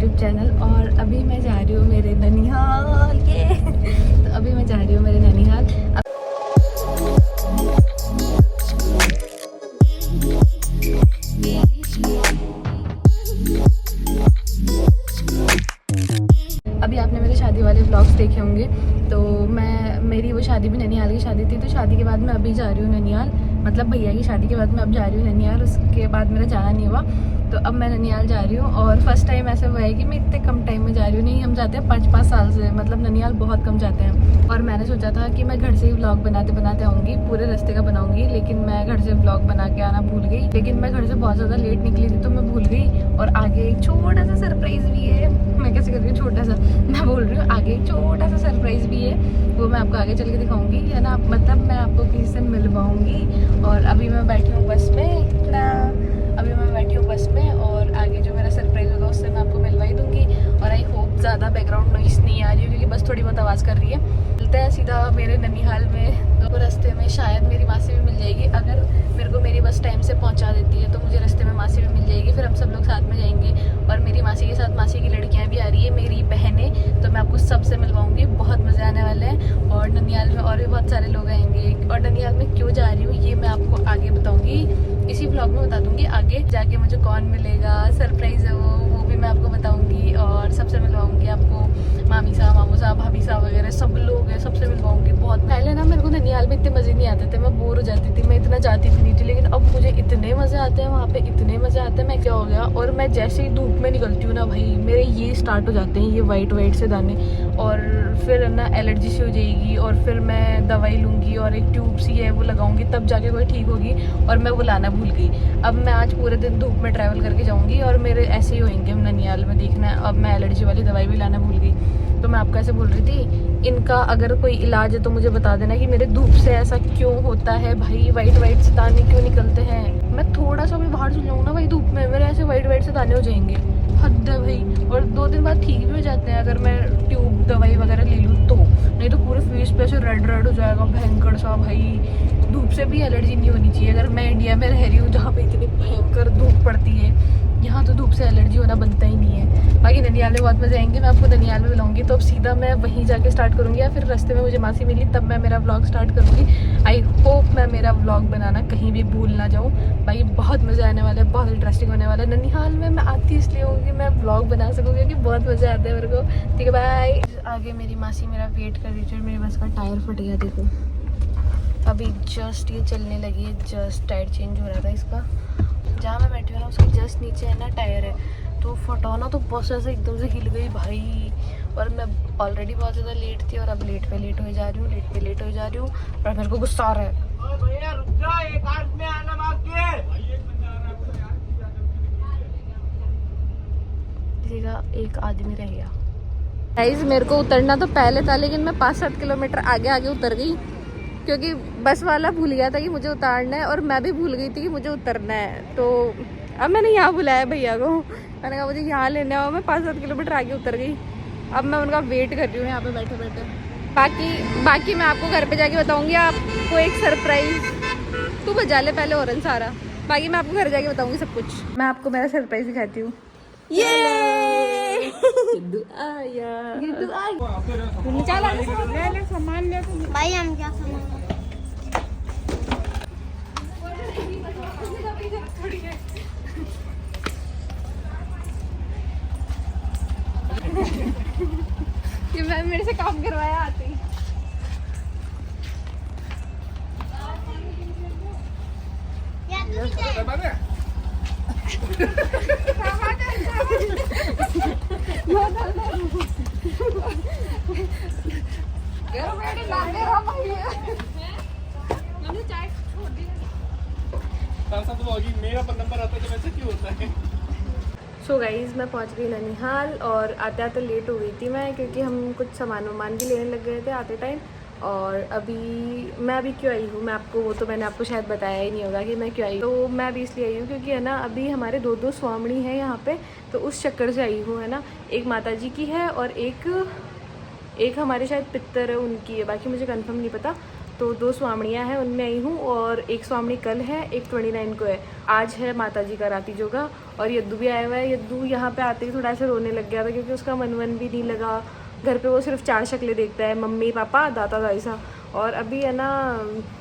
YouTube channel. और अभी मैं जा रही हूँ मेरे ननिहाल के तो अभी मैं जा रही हूँ मेरे ननिहाल। अभी आपने मेरे शादी वाले व्लॉग्स देखे होंगे, तो मेरी वो शादी भी ननिहाल की शादी थी। तो शादी के बाद मैं अभी जा रही हूँ ननिहाल, मतलब भैया की शादी के बाद मैं अब जा रही हूँ ननिहाल। उसके बाद मेरा जाना नहीं हुआ, तो अब मैं ननिहाल जा रही हूँ। और फर्स्ट टाइम ऐसा हुआ है कि मैं इतने कम टाइम में जा रही हूँ। नहीं, हम जाते हैं 5-5 साल से, मतलब ननिहाल बहुत कम जाते हैं। और मैंने सोचा था कि मैं घर से ही व्लॉग बनाते बनाते आऊँगी, पूरे रास्ते का बनाऊँगी, लेकिन मैं घर से व्लॉग बना के आना भूल गई। लेकिन मैं घर से बहुत ज़्यादा लेट निकली थी तो मैं भूल गई। और आगे एक छोटा सा सरप्राइज़ भी है। मैं कैसे कर रही हूँ छोटा सा, मैं बोल रही हूँ आगे एक छोटा सा सरप्राइज़ भी है, वो मैं आपको आगे चल के दिखाऊंगी, है ना। मतलब मैं आपको किसी से मिलवाऊंगी। और अभी मैं बैठी हूँ बस में ना, अभी मैं बैठी हूँ बस में, और आगे जो मेरा सरप्राइज़ होगा उससे मैं आपको मिलवा ही दूंगी। और आई होप ज़्यादा बैकग्राउंड नॉइस नहीं आ रही है, क्योंकि बस थोड़ी बहुत आवाज़ कर रही है। मिलते हैं सीधा मेरे ननिहाल में। तो रास्ते में शायद मेरी मासी भी मिल जाएगी। अगर मेरे को मेरी बस टाइम से पहुँचा देती है तो मुझे रास्ते में मासी भी मिल जाएगी, फिर हम सब लोग साथ में जाएंगे। और मेरी मासी के साथ मासी की लड़कियाँ भी आ रही है, मेरी बहनें, तो मैं आपको सबसे मिलवाऊंगी। बहुत मज़े आने वाले हैं। और ननिहाल में और भी बहुत सारे लोग आएंगे। और ननिहाल में क्यों जा रही हूँ ये मैं आपको आगे बताऊंगी, इसी व्लॉग में बता दूंगी। आगे जाके मुझे कौन मिलेगा, सरप्राइज़ है वो भी मैं आपको बताऊंगी। और सबसे मिलवाऊंगी आपको, मामी साहब, मामू साहब, भाभी साहब वगैरह सब लोग हैं, सबसे मिलवाऊंगी। बहुत पहले ना मेरे को ननिहाल में इतने मज़े नहीं आते थे, मैं बोर हो जाती थी, मैं इतना जाती भी नहीं थी। लेकिन अब मुझे इतने मज़े आते हैं वहाँ पे, इतने मज़े आते हैं। मैं क्या हो गया, और मैं जैसे ही धूप में निकलती हूँ ना भाई, मेरे ये स्टार्ट हो जाते हैं, ये वाइट वाइट से दाने। और फिर ना एलर्जी सी हो जाएगी, और फिर मैं दवाई लूँगी और एक ट्यूब सी है वो लगाऊंगी, तब जाके कोई ठीक होगी। और मैं वो लाना भूल गई। अब मैं आज पूरे दिन धूप में ट्रैवल करके जाऊँगी और मेरे ऐसे ही होंगे ननिहाल में, देखना है। अब मैं एलर्जी वाली दवाई भी लाना भूल गई। तो मैं आपको ऐसे बोल रही थी, इनका अगर कोई इलाज है तो मुझे बता देना कि मेरे धूप से ऐसा क्यों होता है भाई, वाइट वाइट से दाने क्यों निकलते हैं। मैं थोड़ा सा भी बाहर चल जाऊँ ना भाई धूप में, मेरे ऐसे वाइट वाइट से दाने हो जाएंगे, हद है भाई। और 2 दिन बाद ठीक भी हो जाते हैं अगर मैं ट्यूब दवाई वगैरह ले लूँ तो, नहीं तो पूरे फेस पे ऐसे रेड रेड हो जाएगा भयंकर सा भाई। धूप से भी एलर्जी नहीं होनी चाहिए। अगर मैं इंडिया में रह रही हूँ जहाँ पे इतनी भयंकर धूप पड़ती है, यहाँ तो धूप से एलर्जी होना बनता ही नहीं है। बाकी ननिहाल में बहुत मजे आएंगे, मैं आपको ननिहाल में बुलाऊंगी। तो अब सीधा मैं वहीं जाके स्टार्ट करूँगी, या फिर रास्ते में मुझे मासी मिली तब मैं मेरा व्लॉग स्टार्ट करूँगी। आई होप मैं मेरा व्लॉग बनाना कहीं भी भूल ना जाऊँ भाई। बहुत मज़े आने वाले हैं, बहुत इंटरेस्टिंग होने वाला है। ननिहाल में मैं आती इसलिए हूँ कि मैं व्लॉग बना सकूँ, क्योंकि बहुत मज़े आते हैं मेरे को। ठीक है, बाय। आगे मेरी मासी मेरा वेट कर रही थी और मेरी बस का टायर फट गया, देखो अभी जस्ट ये चलने लगी है, जस्ट टायर चेंज हो रहा था इसका। जहाँ मैं बैठी हूँ ना उसके जस्ट नीचे है ना टायर है, तो फटाना तो बस ऐसे एकदम से हिल गई भाई। और मैं ऑलरेडी बहुत ज़्यादा लेट थी, और अब लेट पे लेट हो जा रही हूँ, लेट पे लेट हो जा रही हूँ। और मेरे को गुस्सा आ रहा है। किसी का एक आदमी रह गया। गाइस मेरे को उतरना तो पहले था, लेकिन मैं 5-7 किलोमीटर आगे आगे उतर गई, क्योंकि बस वाला भूल गया था कि मुझे उतारना है, और मैं भी भूल गई थी कि मुझे उतरना है। तो अब मैंने यहाँ बुलाया भैया को, मैंने कहा मुझे यहाँ लेने आओ। मैं 5-7 किलोमीटर आगे उतर गई। अब मैं उनका वेट कर रही हूँ यहाँ पे बैठे बैठे। बाकी मैं आपको घर पे जाके बताऊँगी आपको एक सरप्राइज़। तू बजा ले पहले हॉर्न सारा, बाकी मैं आपको घर जाके बताऊँगी सब कुछ। मैं आपको मेरा सरप्राइज़ दिखाती हूँ। ये आया सामान भाई, हम क्या सामान ये मैं मेरे से काम करवाया आती। मेरा नंबर आता है तो वैसे क्यों होता है। सो गाइज़ मैं पहुंच गई ननिहाल, और आते आते लेट हो गई थी मैं, क्योंकि हम कुछ सामान भी लेने लग गए थे आते टाइम। और मैं अभी क्यों आई हूँ, मैं आपको वो तो मैंने आपको शायद बताया ही नहीं होगा कि मैं क्यों आई। तो मैं अभी इसलिए आई हूँ क्योंकि है ना अभी हमारे 2 स्वामिनी हैं यहाँ पे, तो उस चक्कर से आई हूँ, है ना। एक माता जी की है और एक हमारे शायद पितर है उनकी है, बाकी मुझे कंफर्म नहीं पता। तो 2 स्वामणियाँ हैं, उनमें आई हूँ और एक स्वामणी कल है, एक 29 को है। आज है माता जी का राती जोगा और यद्दू भी आया हुआ है। यद्दू यहाँ पे आते ही थोड़ा सा रोने लग गया था क्योंकि उसका मन भी नहीं लगा। घर पे वो सिर्फ 4 शक्लें देखता है, मम्मी पापा दादा दाईसा। और अभी है ना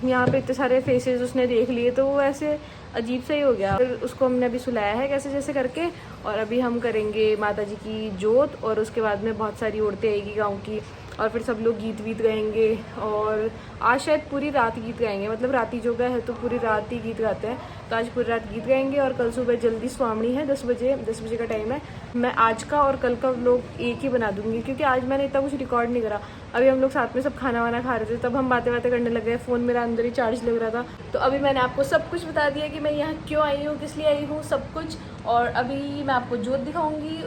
यहाँ पे इतने सारे फेसेस उसने देख लिए तो वो ऐसे अजीब सा ही हो गया। फिर उसको हमने अभी सुलाया है कैसे जैसे करके और अभी हम करेंगे माता जी की जोत और उसके बाद में बहुत सारी औरतें आएगी गाँव की और फिर सब लोग गीत वीत गाएंगे और आज शायद पूरी रात गीत गाएंगे। मतलब राती जोगा है तो पूरी रात ही गीत गाते हैं, तो आज पूरी रात गीत गाएंगे और कल सुबह जल्दी स्वामणी है 10 बजे का टाइम है। मैं आज का और कल का व्लॉग एक ही बना दूंगी क्योंकि आज मैंने इतना कुछ रिकॉर्ड नहीं करा। अभी हम लोग साथ में सब खाना वाना खा रहे थे तब हम बातें करने लग गए, फ़ोन मेरा अंदर ही चार्ज लग रहा था। तो अभी मैंने आपको सब कुछ बता दिया कि मैं यहाँ क्यों आई हूँ, किस लिए आई हूँ, सब कुछ। और अभी मैं आपको जोत दिखाऊंगी।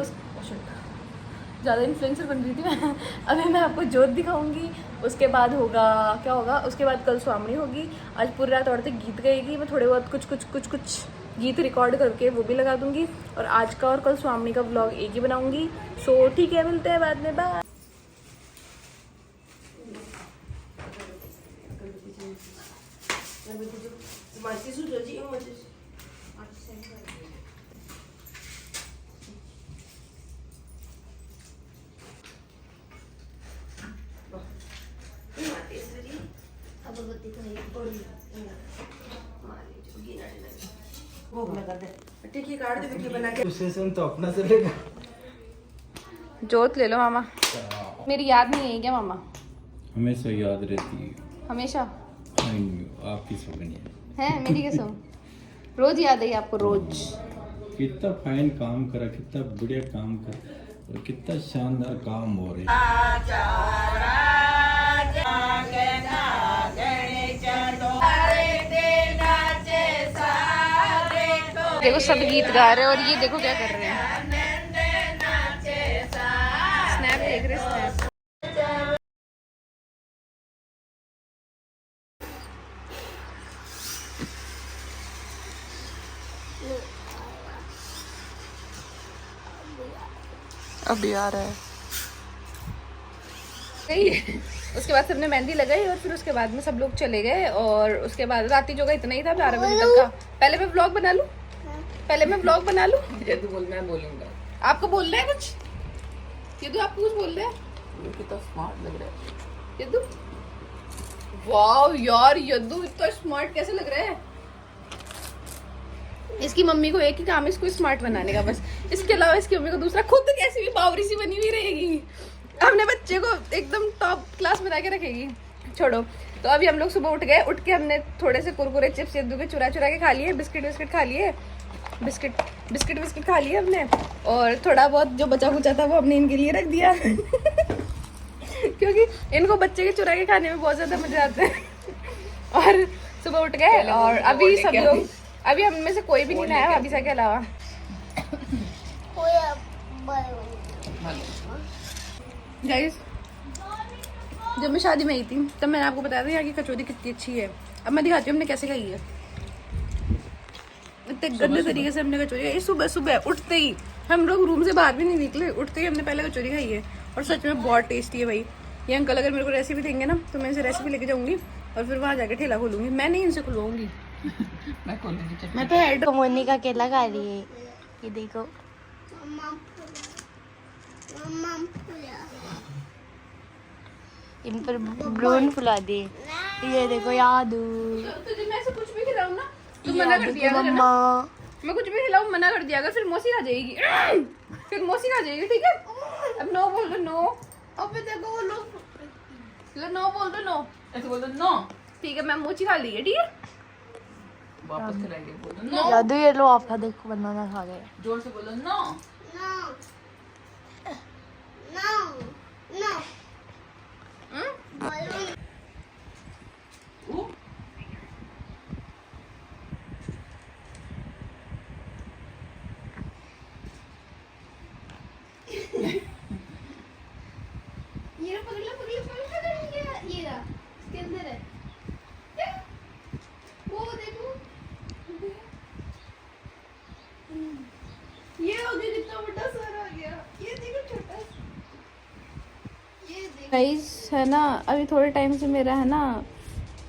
ज़्यादा इन्फ्लुएंसर बन रही थी मैं। अभी मैं आपको जोत दिखाऊंगी, उसके बाद होगा क्या होगा, उसके बाद कल स्वामणी होगी। आज पूरी रात औरतें गीत गाएगी, मैं थोड़े बहुत कुछ गीत रिकॉर्ड करके वो भी लगा दूंगी और आज का और कल स्वामणी का व्लॉग एक ही बनाऊंगी। सो ठीक है, मिलते हैं बाद में, बाय। तो अपना से लेगा। जोत ले लो मामा। मेरी याद नहीं है क्या मामा? हमेशा याद रहती है, हमेशा आपकी सुगनी है मेरी कसम। रोज याद है आपको, रोज। कितना फाइन काम करा, कितना बढ़िया काम कर और कितना शानदार काम हो रहा है। देखो सब गीत गा रहे हैं और ये देखो क्या कर रहे हैं, स्नैप देख रहे हैं, स्नैप। अभी आ रहा है उसके बाद सबने मेहंदी लगाई और फिर उसके बाद में सब लोग चले गए और उसके बाद राती जोगा इतना ही था 12 बजे तक का। पहले मैं व्लॉग बना लूं, यदु बोल, मैं बोलूंगा। आपको बोलना है कुछ? यदु आपको कुछ बोल रहे हैं? कितना स्मार्ट लग रहा है यदु। वाह यार यदु इतना स्मार्ट कैसे लग रहा है। इसकी मम्मी को एक ही काम है इसको स्मार्ट बनाने का बस, इसके अलावा इसकी मम्मी को दूसरा, खुद कैसी भी बावरी सी बनी हुई रहेगी, अपने बच्चे को एकदम टॉप क्लास बना के रखेगी। छोड़ो। तो अभी हम लोग सुबह उठ गए, उठ के हमने थोड़े से कुरकुरे चिप्स यद्दू के चुरा के खा लिए, बिस्किट खा लिए, बिस्किट खा लिए हमने और थोड़ा बहुत जो बचा कुचा था वो हमने इनके लिए रख दिया क्योंकि इनको बच्चे के चुरा के खाने में बहुत ज्यादा मजा आता है। और सुबह उठ गए और अभी सब लोग, अभी हम में से कोई भी नहीं नहाया भाभी के अलावा। गाइस जब मैं शादी में आई थी तब मैंने आपको बताया था यहाँ की कचौरी कितनी अच्छी है। अब मैं दिखाती हूँ हमने कैसे खाई है। इतने गंदे तरीके से हमने कचौरी खाई। सुबह उठते ही हम लोग रूम से बाहर भी नहीं निकले, उठते ही हमने पहले कचौरी खाई है और सच में बहुत टेस्टी है भाई। ये अंकल अगर मेरे को रेसिपी देंगे ना तो मैं इनसे रेसिपी लेके जाऊंगी और फिर वहाँ जाके ठेला खोलूंगी। मैं नहीं इनसे खुलवाऊंगी, मैं तो हेड। मोनी का केला खा रही है, ये देखो। इन पर ब्रून फुला दे, ये देखो यादू। तुझे मैं से कुछ भी खिलाऊं ना तू मना कर दिया अगर मम्मा, मैं कुछ भी खिलाऊं मना कर दिया अगर फिर मौसी आ जाएगी फिर मौसी आ जाएगी, ठीक है? अब नो बोल दो, नो। अब देखो वो लो नो बोल दो, नो ऐसे बोल दो नो, ठीक है? मैं मोची खा ली है, ठीक है? वापस खिलाएंगे, बोल दो नो। यादू ये लो आपका देखो बनाना खा गए। जोर से बोलो नो। ये पकड़ लो ये रहा इसके अंदर है वो देखो ये हो गया, कितना बड़ा सर आ गया, ये देखो छोटा। ये गाइस है ना अभी थोड़े टाइम से मेरा है ना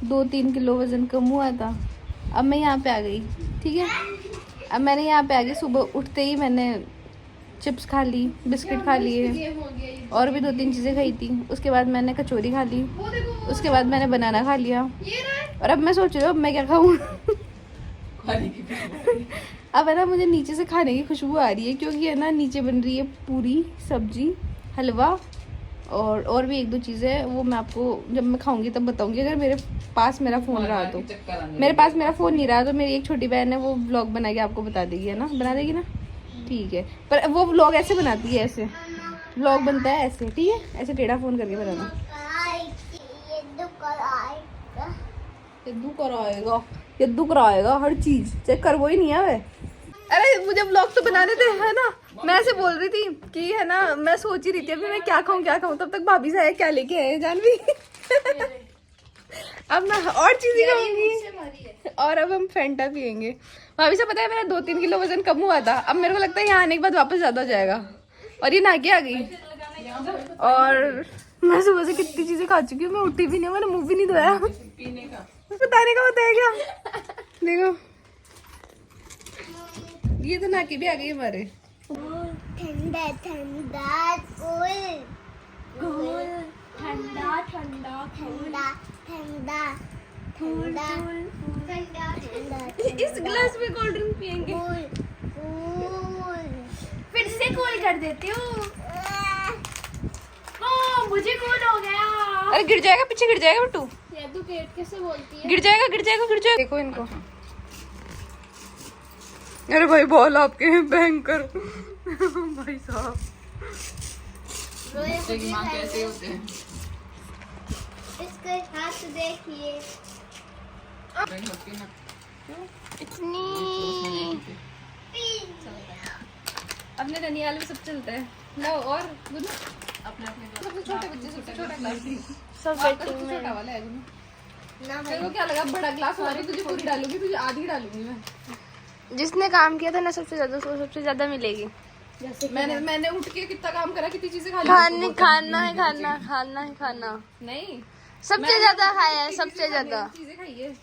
2-3 किलो वज़न कम हुआ था। अब मैं यहाँ पे आ गई, ठीक है। अब मैंने यहाँ पे आ गई, सुबह उठते ही मैंने चिप्स खा ली, बिस्किट खा लिए, और भी 2-3 चीज़ें खाई थी। उसके बाद मैंने कचौरी खा ली, उसके बाद मैंने बनाना खा लिया, और अब मैं सोच रही हूँ अब मैं क्या खाऊँ। अब है ना मुझे नीचे से खाने की खुशबू आ रही है, क्योंकि है ना नीचे बन रही है पूरी, सब्जी, हलवा और भी 1-2 चीज़ें। वो मैं आपको जब मैं खाऊंगी तब बताऊंगी, अगर मेरे पास मेरा फ़ोन रहा तो। मेरे पास मेरा फ़ोन नहीं रहा तो मेरी एक छोटी बहन है, वो व्लॉग बना के आपको बता देगी, है ना, बना देगी ना, ठीक है। पर वो व्लॉग ऐसे बनाती है, ऐसे व्लॉग बनता है ऐसे, ठीक है, ऐसे टेढ़ा फ़ोन करके बनाना। यद्दू कराएगा हर चीज़, चेक कर, वो ही नहीं है वे। अरे मुझे व्लॉग तो बनाने थे, है ना। मैं ऐसे बोल रही थी कि है ना, मैं सोच ही रही थी अभी मैं क्या खाऊं, तब तक भाभी से आए क्या लेके आए जानवी। अब मैं और चीजें खाऊंगी, और अब हम फैंटा पियेंगे। भाभी से पता है मेरा 2-3 किलो वजन कम हुआ था, अब मेरे को लगता है यहाँ आने के बाद वापस ज्यादा हो जाएगा। और ये नाके आ गई, और मैं सुबह से कितनी चीजें खा चुकी हूँ, मैं उठी भी नहीं, मैंने मुंह भी नहीं धोया। बताने का होता है क्या, देखो ये तो नाकी भी आ गई हमारे। ठंडा ठंडा कूल कूल, ठंडा ठंडा ठंडा ठंडा ठंडा ठंडा ठंडा। इस ग्लास में कोल्ड ड्रिंक पियेंगे। फिर से कूल कर देती हूँ। मुझे कूल हो गया। अरे गिर जाएगा, पीछे गिर जाएगा बिट्टू, तू केट कैसे बोलती है? गिर जाएगा गिर जाएगा गिर जाएगा। देखो इनको, अरे भाई बॉल आपके हैं भयंकर। भाई साहब बच्चे की माँ कैसे होते हैं। इसके हाथ देखिए इतनी। अपने ननियाल में सब चलता है ना। और गुनू अपने अपने सबसे छोटे बच्चे सबसे छोटा ग्लास दी, सब आपका सबसे छोटा वाला है गुनू। ना तेरे को क्या लगा बड़ा ग्लास हमारी, तुझे पूरी डालूंगी, तुझे आधी डालूंगी मैं। जिसने काम किया था ना सबसे ज्यादा, उसको सबसे ज्यादा मिलेगी। मैंने उठ के कितना काम करा, कितनी चीजें खा ली। खाना है खाना नहीं, सबसे ज्यादा खाया है, सबसे ज्यादा। चीजें खाई है।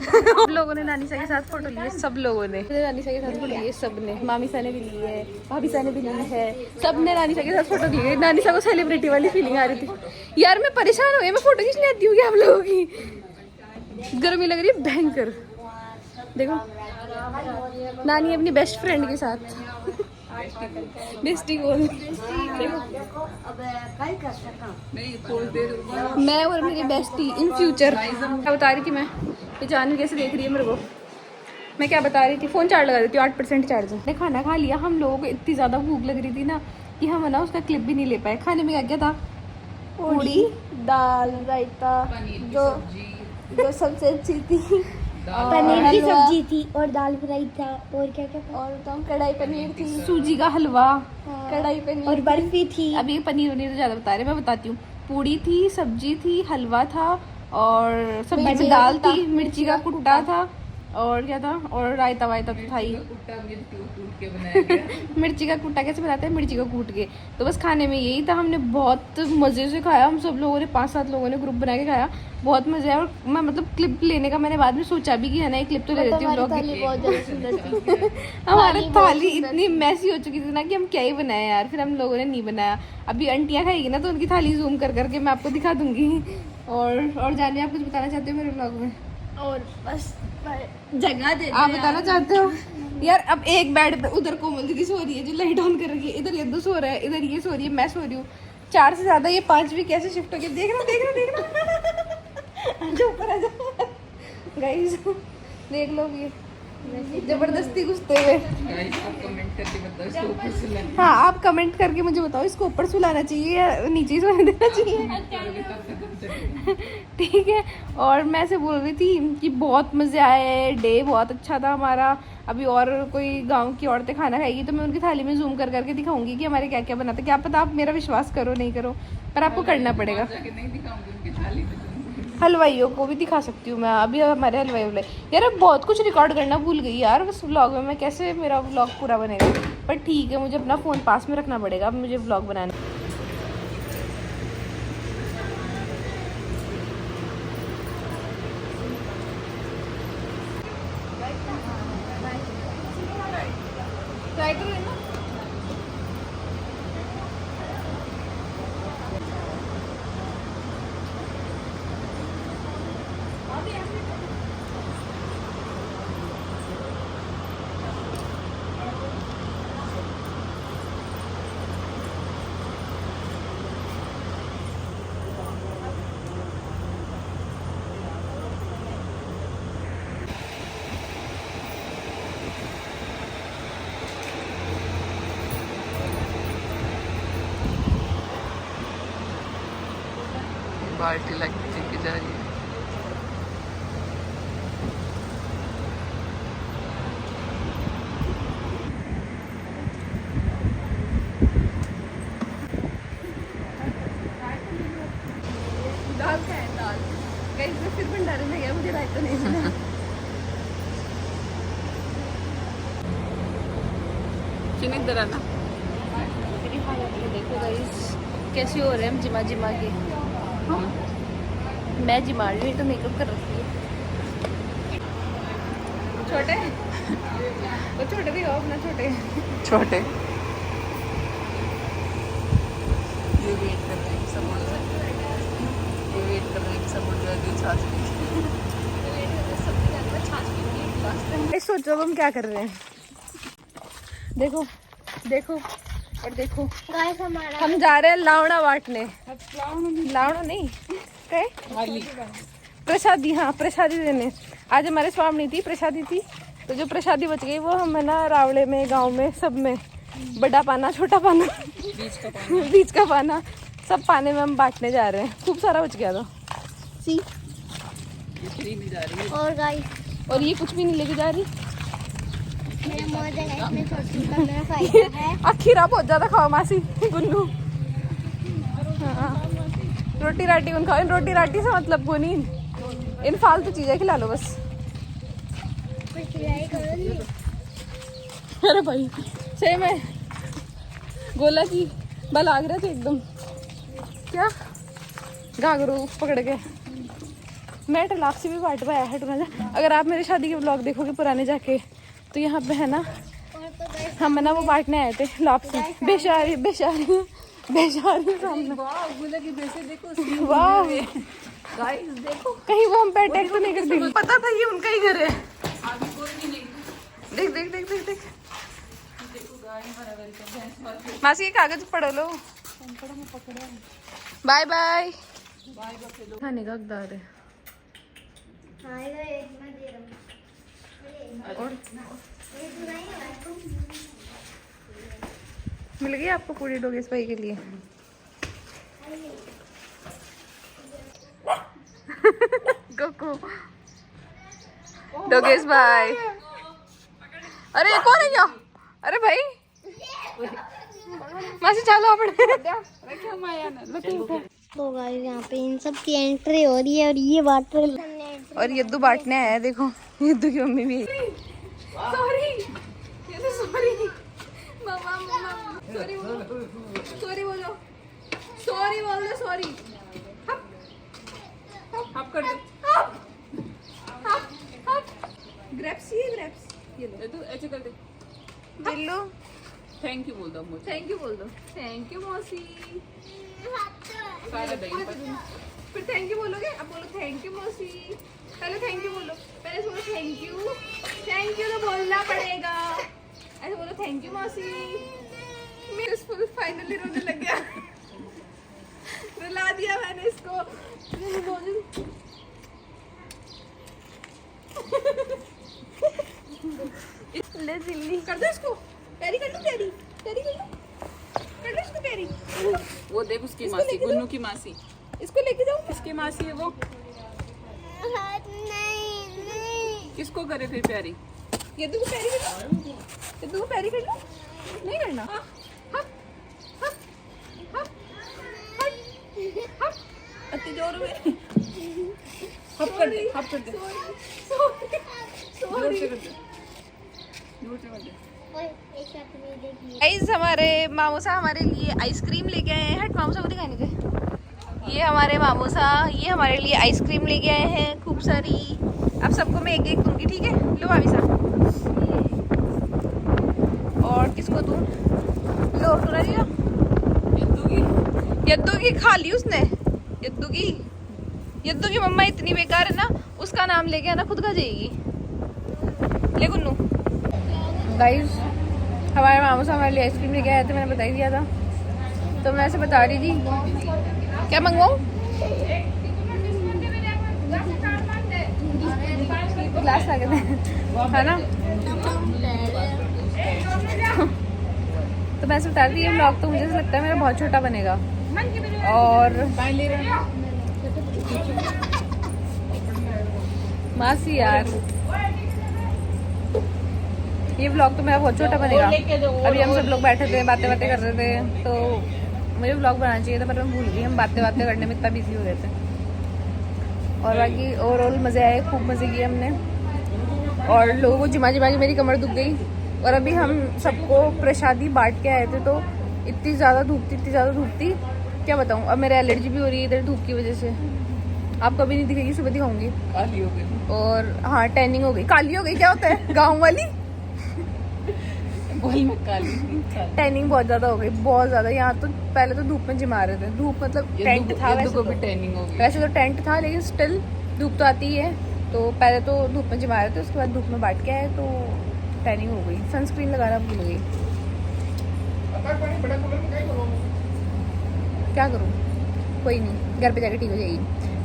सब लोगों ने नानी सा के साथ फोटो ली है, सब लोगों ने नानी सा के साथ फोटो ली है, सबने। मामी सा ने भी ली है, भाभी सा ने भी ली है, सबने नानी सा के साथ फोटो ली है। नानी सा को सेलिब्रिटी वाली फीलिंग आ रही थी यार। मैं परेशान हो गई, मैं फोटो खींचने आती हूँ क्या आप लोगों की। गर्मी लग रही है भयंकर। देखो नानी अपनी बेस्ट फ्रेंड के साथ, बेस्टी गोल। मैं और मेरी बेस्टी इन फ्यूचर। क्या बता रही थी मैं, ये जानवी कैसे देख रही है मेरे को। मैं क्या बता रही थी, फ़ोन चार्ज लगा देती हूँ, 8% चार्ज है। खाना खा लिया, हम लोगों को इतनी ज़्यादा भूख लग रही थी ना कि हम ना उसका क्लिप भी नहीं ले पाए। खाने में क्या क्या था, पूड़ी, दाल, रायता, जो सबसे अच्छी थी, पनीर की सब्जी थी, और दाल फ्राई था, और क्या क्या था, और तो कढ़ाई पनीर थी, सूजी का हलवा, कढ़ाई पनीर और बर्फी थी। अब ये पनीर वनीर तो ज़्यादा बता रहे, मैं बताती हूँ। पूड़ी थी, सब्जी थी, हलवा था, और सब्जी में दाल थी, मिर्ची का कुट्टा था, और क्या था, और रायता वायता तो था ही। मिर्ची का कुट्टा कैसे बनाते हैं, मिर्ची को कूट के। तो बस खाने में यही था। हमने बहुत मज़े से खाया, हम सब लोगों ने 5-7 लोगों ने ग्रुप बना के खाया, बहुत मज़े आया। और मैं मतलब क्लिप लेने का मैंने बाद में सोचा भी कि है ना एक क्लिप तो ले लेती हूँ ब्लॉग की। हमारी थाली इतनी मैसी हो चुकी थी ना कि हम क्या ही बनाए यार, फिर हम लोगों ने नहीं बनाया। अभी आंटियाँ खाएगी ना तो उनकी थाली जूम कर करके मैं आपको दिखा दूंगी। और जानिए, आप कुछ बताना चाहते हो मेरे ब्लॉग में? और बस जगह दे, आप बताना चाहते हो यार? अब एक बेड पे उधर कोमल दीदी सो रही है जो लाइट ऑन कर रही है, इधर यद्दू सो रहा है, इधर ये सो रही है, मैं सो रही हूँ। 4 से ज्यादा ये 5 भी कैसे शिफ्ट हो गए, देखना जो ऊपर आ जाओ गाइस, देख लो ये जबरदस्ती घुसते हुए। हाँ आप कमेंट करके मुझे बताओ, इसको ऊपर सुलाना चाहिए या नीचे ही सोने देना चाहिए। ठीक है। और मैं ऐसे बोल रही थी कि बहुत मज़े आए, डे बहुत अच्छा था हमारा। अभी और कोई गांव की औरतें खाना खाएगी तो मैं उनकी थाली में जूम कर करके दिखाऊंगी कि हमारे क्या क्या बनाते। क्या पता आप मेरा विश्वास करो नहीं करो, पर आपको करना पड़ेगा। हलवाइयों को भी दिखा सकती हूँ मैं। अभी हमारे हलवाई यार बहुत कुछ रिकॉर्ड करना भूल गई यार बस व्लॉग में। मैं कैसे मेरा व्लॉग पूरा बनेगा, पर ठीक है मुझे अपना फ़ोन पास में रखना पड़ेगा अब मुझे व्लॉग बनाने। ट्राई करो ना। बाल्टी लेके जा रही है। दाल का है दाल। गाइस मैं फिर भंडारे में गया, मुझे रायता नहीं मिला। चीनी इधर आना। मेरी हालत ये देखो गाइस कैसे हो रहे हैं हम जिमा जिमा के। मैं जिमा रही हूँ तो मेकअप कर रखी है। छोटे वो छोटे भी हो अपना छोटे। छोटे ये वेट कर रहे हैं सब बोल रहे हैं। ये वेट कर रहे हैं कि सब बोल रहे हैं छाछ पी। सोचो अब हम क्या कर रहे हैं। देखो देखो और देखो गाइस हमारा हम जा रहे हैं लावड़ा बांटने। लावड़ा नहीं कहे प्रसादी। हाँ प्रसादी देने। आज हमारे स्वामी थी, प्रसादी थी, तो जो प्रसादी बच गई वो हम है ना रावड़े में, गांव में, सब में, बड़ा पाना, छोटा पाना, बीच का पाना, सब पाने में हम बांटने जा रहे हैं। खूब सारा बच गया था। सी और गाइस और ये कुछ भी नहीं लेके जा रही। मेरा मौज है गाइस, मैं छोटी का मेरा फायदा है। अखीरा बहुत ज्यादा खाओ मासी गुन्नू। हाँ रोटी राटी उन खाओ। इन रोटी राटी से मतलब को नहीं, इन फालतू चीजें खिला लो बस। कुछ ट्राई करो नहीं। अरे भाई सही में गोला की बल आग रहे थे एकदम। क्या घाघरू पकड़ के मैं लापसी भी बांट पाया है टूना जा। अगर आप मेरी शादी के ब्लॉग देखोगे पुराने जाके तो यहाँ पे है ना हम है ना वो बांटने आए थे लापसी। बेचारी बेचारी बेचारी सामने। वाह गाइस देखो कहीं वो हम पे अटैक तो नहीं कर देंगे। पता था ये उनका ही घर है। देख देख देख देख देख मासी ये कागज पढ़ लो। Bye bye. खाने का हकदार है। हाँ ये एक मैं दे रहा हूँ। और ये तो नहीं है आपको। मिल गई आपको पूरी डोगेश भाई के लिए। कोको डोगेश भाई। अरे ये कौन है क्या? अरे भाई मासी चलो अपने। तो गाइस यहाँ पे इन सब की एंट्री हो रही है और ये वाटर और यद्दू बांटने आया है। देखो यद्दू की मम्मी भी। सॉरी ये तो सॉरी मम्मा मम्मा सॉरी बोलो। सॉरी बोलो। सॉरी बोल दो। सॉरी आप कर दो। ग्रेप्स ये ग्रेप्स ये लो। ये तो ऐसे कर दे। ले लो। थैंक यू बोल दो मुझे। थैंक यू बोल दो। थैंक यू मौसी। सारा दही फिर थैंक यू बोलोगे। अब बोलो थैंक यू मौसी। पहले थैंक यू बोलो। पहले बोलो थैंक यू। थैंक यू तो बोलना पड़ेगा। ऐसे बोलो थैंक यू मौसी। मेरे स्कूल फाइनली रोने लग गया। रुला दिया मैंने इसको। ले दिल्ली कर दो इसको। कैरी कर लो। कैरी कैरी कर लो। कर लो इसको कैरी। वो देख उसकी मासी, गुन्नू की मासी। इसको लेके जाओ। किसकी मासी है वो? किसको करे फिर प्यारी? ये दो पैरी कर लो। ये दो पैरी कर लो। नहीं करना। हप हप हप हप अति जोर में हप कर दे। हप कर दे। जोर से कर दे। जोर से कर दे। गाइस हमारे मामू साहब हमारे लिए आइसक्रीम लेके आए हैं। हट मामू साहब को दिखाने के। ये हमारे मामू साहब ये हमारे लिए आइसक्रीम लेके आए हैं खूब सारी। अब सबको मैं एक एक दूंगी ठीक है। लो भाभी साहब। और इसको तू लो सुना दिया यद्दू की खा ली उसने यद्दू की मम्मा इतनी बेकार है ना, उसका नाम लेके है ना खुद खा जाएगी। ले गुन्नू। गाइस हमारे मामू से हमारे लिए आइसक्रीम लेके आए थे, मैंने बता ही दिया था। तो मैं ऐसे बता रही थी क्या मंगवाऊँ, ग्लास लगे थे है ना। तो मैं ऐसे बता रही थी ये ब्लॉग तो मुझे ऐसा लगता है मेरा बहुत छोटा बनेगा। और मासी यार ये व्लॉग तो मेरा बहुत छोटा बनेगा। अभी हम सब लोग बैठे थे बातें कर रहे थे, तो मुझे व्लॉग बनाना चाहिए था पर मैं भूल गई। हम बातें करने में इतना बिजी हो गए थे। और बाकी ओवरऑल मज़े आए, खूब मज़े किए हमने। और लोगों को जिमा के मेरी कमर दुख गई। और अभी हम सबको प्रसादी बांट के आए थे, तो इतनी ज़्यादा धूप थी क्या बताऊँ। अब मेरे एलर्जी भी हो रही है इधर धूप की वजह से। आप कभी नहीं दिखेगी, सुबह दिखाऊंगी। काली हो गई और हाँ टैनिंग हो गई, काली हो गई क्या होता है गाँव वाली बोल में काली टैनिंग बहुत ज़्यादा हो गई, बहुत ज़्यादा। यहाँ तो पहले तो धूप में जिमा रहे थे, धूप मतलब टेंट था वैसे तो टेंट था, लेकिन स्टिल धूप तो आती ही है। तो पहले तो धूप में जिमा रहे थे, उसके बाद धूप में बांट के आए तो टैनिंग हो गई। सनस्क्रीन लगाना भूल गई। क्या करूँ, कोई नहीं, घर पे जाकर ठीक हो जाएगी।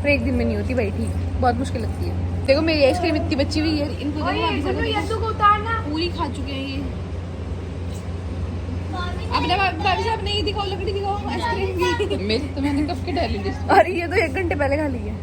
पर एक दिन में नहीं होती भाई ठीक, बहुत मुश्किल लगती है। देखो मेरी आइसक्रीम इतनी बची हुई है, इनको पूरी खा चुके हैं ये। अपने भाभी साहब ने ये दिखाओ, लकड़ी दिखाओ आइसक्रीम की। मेरी तो मैंने कब के डाली थी। और ये तो 1 घंटे पहले खा ली है।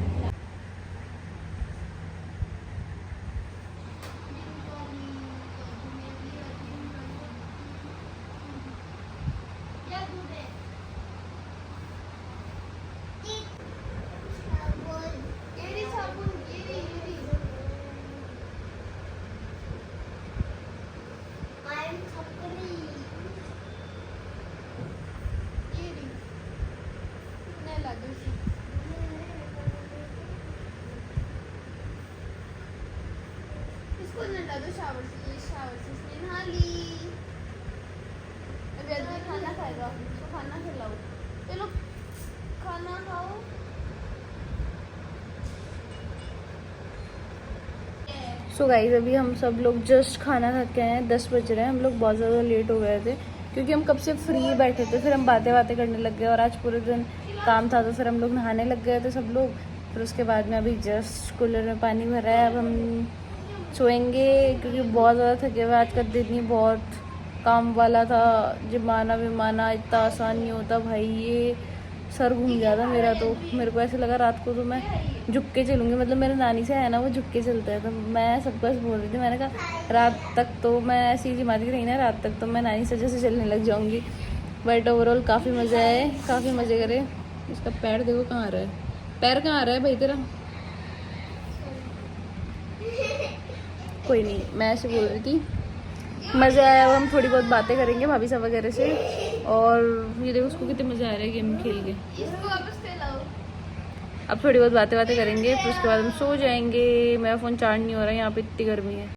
शावर से इसने नहा ली। अभी अभी खाना खाएगा, उसको खाना खिलाओ। चलो खाना खाओ। सो गाइस अभी हम सब लोग जस्ट खाना खा के आए हैं, 10 बज रहे हैं। हम लोग बहुत ज़्यादा लेट हो गए थे क्योंकि हम कब से फ्री बैठे थे, फिर हम बातें करने लग गए। और आज पूरे दिन काम था तो फिर हम लोग नहाने लग गए थे सब लोग। फिर उसके बाद में अभी जस्ट कूलर में पानी भरा है, अब हम सोएंगे क्योंकि बहुत ज़्यादा थके हुए। आज का दिन ही बहुत काम वाला था। जिमाना विमाना इतना आसान नहीं होता भाई, ये सर घूम गया था मेरा। तो मेरे को ऐसे लगा रात को तो मैं झुक के चलूँगी, मतलब मेरे नानी से है ना वो झुक के चलता है। तो मैं सबको ऐसे बोल रही थी, मैंने कहा रात तक तो मैं ऐसी जिमाती रही ना, रात तक तो मैं नानी से जैसे चलने लग जाऊँगी। बट ओवरऑल काफ़ी मज़े आए, काफ़ी मज़े करे। इसका पैर देखो कहाँ आ रहा है, पैर कहाँ आ रहा है भाई तेरा। कोई नहीं, मैं ऐसे बोल रही थी मज़े आया। अब हम थोड़ी बहुत बातें करेंगे भाभी साहब वगैरह से। और ये देखो उसको कितने मज़े आ रहा है गेम खेल के। इसको वापस ले लाओ। अब थोड़ी बहुत बातें करेंगे, फिर उसके बाद हम सो जाएंगे। मेरा फ़ोन चार्ज नहीं हो रहा है, यहाँ पे इतनी गर्मी है।